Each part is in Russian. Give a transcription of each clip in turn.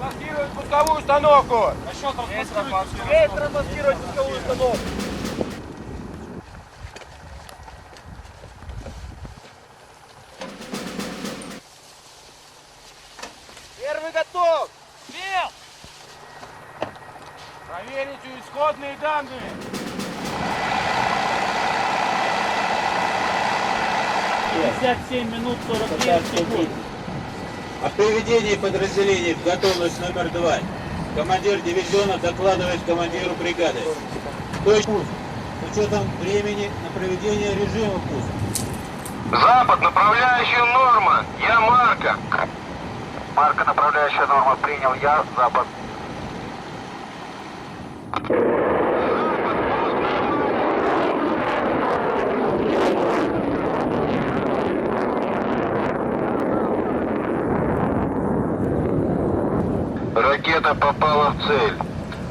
Транспортировать пусковую установку! А что транспортировать пусковую установку? Первый готов! Бел! Проверить исходные данные! 57 минут 49 секунд. О приведении подразделений в готовность номер 2. Командир дивизиона докладывает командиру бригады. Точно. С учетом времени на проведение режима пуска. Запад, направляющая норма. Я Марка. Марка, направляющая норма. Принял я. Запад. Ракета попала в цель.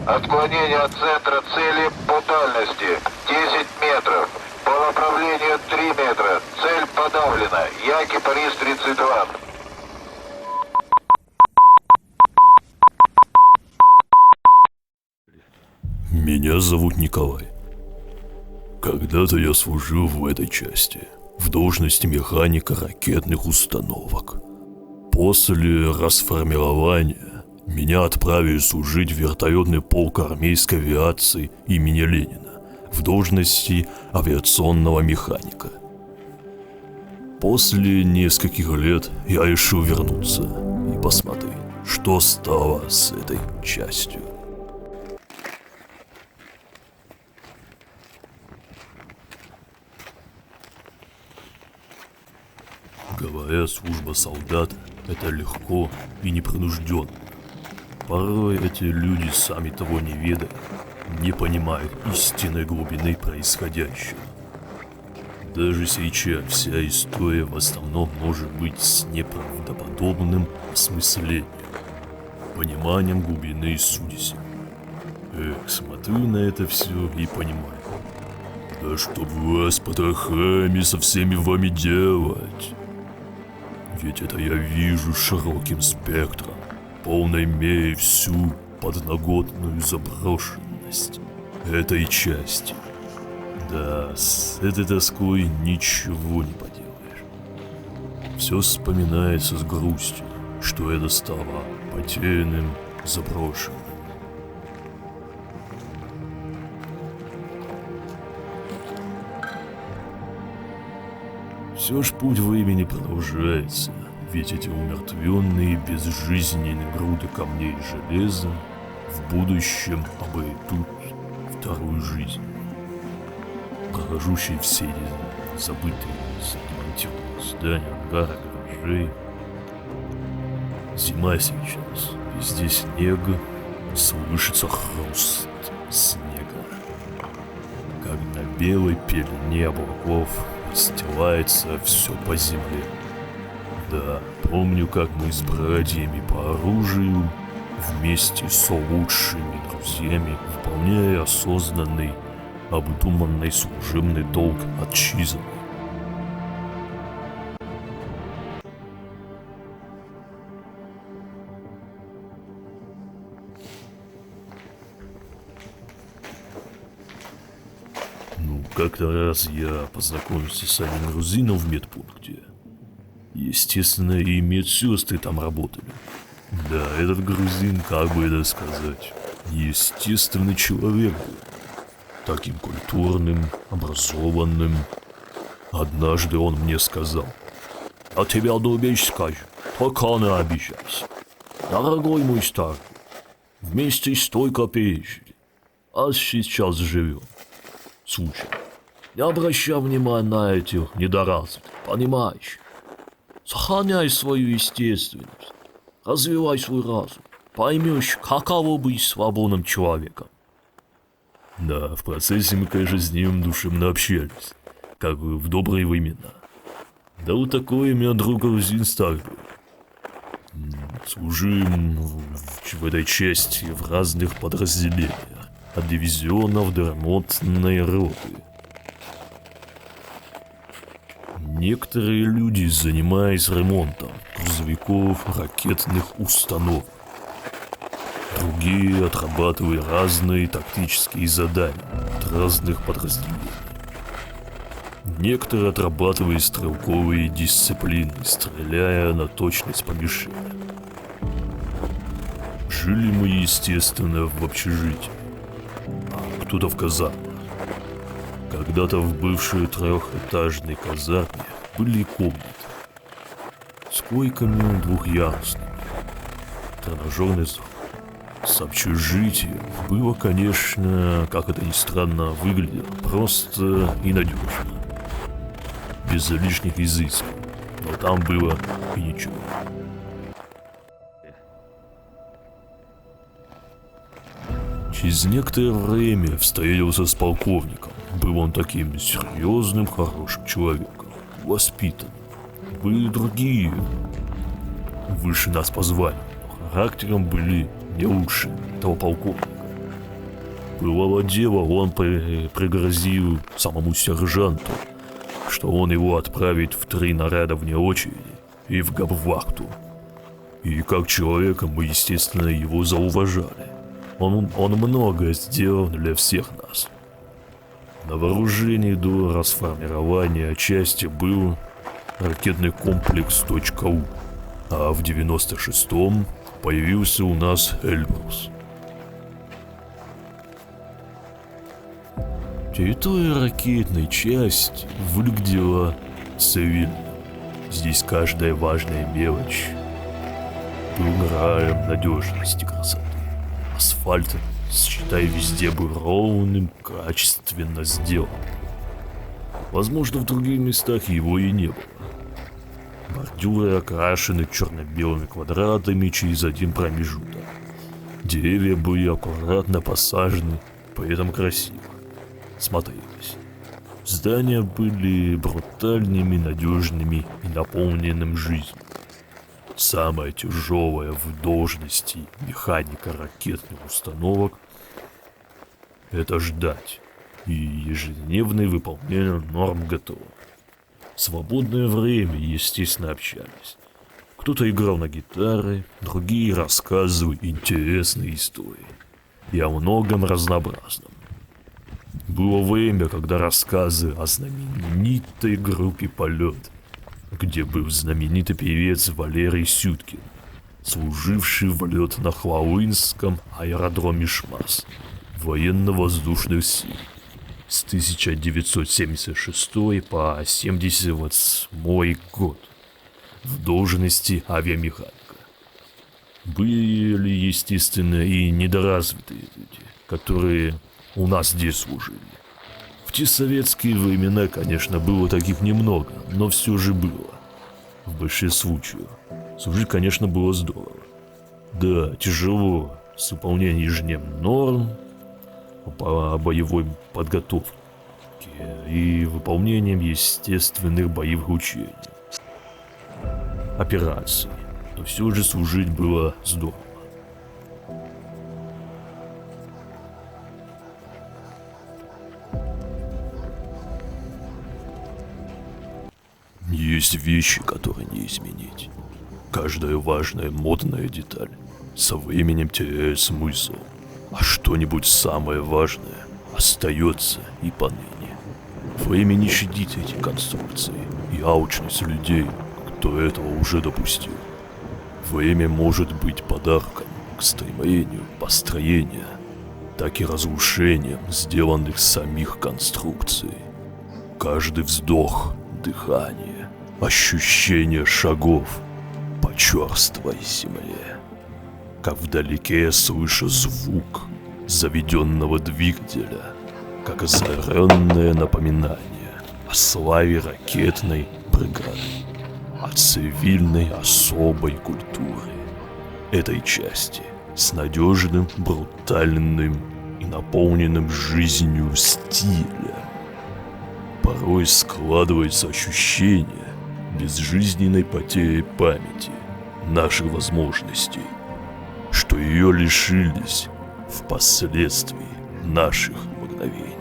Отклонение от центра цели по дальности 10 метров. По направлению 3 метра. Цель подавлена. Я Кипарис 32. Меня зовут Николай. Когда-то я служил в этой части, в должности механика ракетных установок. После расформирования меня отправили служить в вертолетный полк армейской авиации имени Ленина в должности авиационного механика. После нескольких лет я решил вернуться и посмотреть, что стало с этой частью. Говорят, служба солдат – это легко и непринужденно. Порой эти люди, сами того не ведая, не понимают истинной глубины происходящего. Даже сейчас вся история в основном может быть с неправдоподобным осмыслением, пониманием глубины сути. Смотрю на это все и понимаю. Да что вас потрохами со всеми вами делать? Ведь это я вижу широким спектром, полной мере всю подноготную заброшенность этой части. Да, с этой тоской ничего не поделаешь. Все вспоминается с грустью, что это стало потерянным, заброшенным. Все ж путь времени продолжается, ведь эти умертвенные безжизненные груды камней и железа в будущем обретут вторую жизнь. Прохожущие все эти забытые, демонтированные здания, ангары, гаражей. Зима сейчас, везде снег, слышится хруст снега. Как на белой пелене облаков расстилается все по земле. Да, помню, как мы с братьями по оружию вместе с лучшими друзьями, выполняя осознанный, обдуманный служебный долг отчизны. Как-то раз я познакомился с одним грузином в медпункте. Естественно, и медсестры там работали. Да, этот грузин, как бы это сказать, естественный человек был. Таким культурным, образованным. Однажды он мне сказал: «А тебя одну вещь скажу, только не обижайся. Дорогой мой старый, вместе столько пережили. а сейчас живем. Слушай, не обращай внимания на этих недоразвитых, понимаешь? Сохраняй свою естественность, развивай свой разум, поймешь, каково быть свободным человеком. Да, в процессе мы, конечно, с ним душевно общались, как в добрые времена. Да вот такой у меня друг грузин старый был. Служим в этой части в разных подразделениях, от дивизионов до ремонтной роты. Некоторые люди занимались ремонтом грузовиков, ракетных установок. Другие отрабатывали разные тактические задания от разных подразделений. Некоторые отрабатывали стрелковые дисциплины, стреляя на точность по мишеням. Жили мы, естественно, в общежитии, а кто-то в казармах. Когда-то в бывшей трехэтажной казарме были комнаты с койками двухъярусными, тренажерный зал. С общежитием было, конечно, как это ни странно выглядело, просто и надежно. Без лишних изысков, но там было и ничего. Через некоторое время встретился с полковником. Был он таким серьезным, хорошим человеком, воспитанным. Были другие, выше нас по званию, но характером были не лучше того полковника. Бывало дело, он пригрозил самому сержанту, что он его отправит в 3 наряда вне очереди и в гауптвахту. И как человека мы, естественно, его зауважали. Он многое сделал для всех нас. На вооружении до расформирования части был ракетный комплекс .У, а в 96-м появился у нас Эльбрус. Территория ракетной части выглядела цивильно. Здесь каждая важная мелочь был раем надежности и красоты. Асфальт, считай, везде был ровным, качественно сделан. Возможно, в других местах его и не было. Бордюры окрашены черно-белыми квадратами через один промежуток. Деревья были аккуратно посажены, при этом красиво смотрелись. Здания были брутальными, надежными и наполненными жизнью. Самое тяжелое в должности механика ракетных установок – это ждать и ежедневное выполнение норм ГТО. В свободное время, естественно, общались. Кто-то играл на гитаре, другие рассказывали интересные истории. И о многом разнообразном. Было время, когда рассказы о знаменитой группе «Полет», где был знаменитый певец Валерий Сюткин, служивший в летно-Хвалынском аэродроме ШМАС военно-воздушных сил с 1976 по 1978 год в должности авиамеханика. Были, естественно, и недоразвитые люди, которые у нас здесь служили. В те советские времена, конечно, было таких немного, но все же было. В большинстве случаев. Служить, конечно, было здорово. Да, тяжело с выполнением ежедневных норм по боевой подготовке и выполнением естественных боевых учений, операций. Но все же служить было здорово. Есть вещи, которые не изменить. Каждая важная модная деталь со временем теряет смысл, а что-нибудь самое важное остается и поныне. Время не щадит эти конструкции и алчность людей, кто этого уже допустил. Время может быть подарком к стремлению построения, так и разрушением сделанных самих конструкций. Каждый вздох, дыхание, ощущение шагов по черствой земле. Как вдалеке слышу звук, заведенного двигателя, как озаренное напоминание о славе ракетной бригады, о цивильной особой культуре этой части с надежным, брутальным и наполненным жизнью стилем. Порой складывается ощущение безжизненной потери памяти наших возможностей, что ее лишились впоследствии наших мгновений.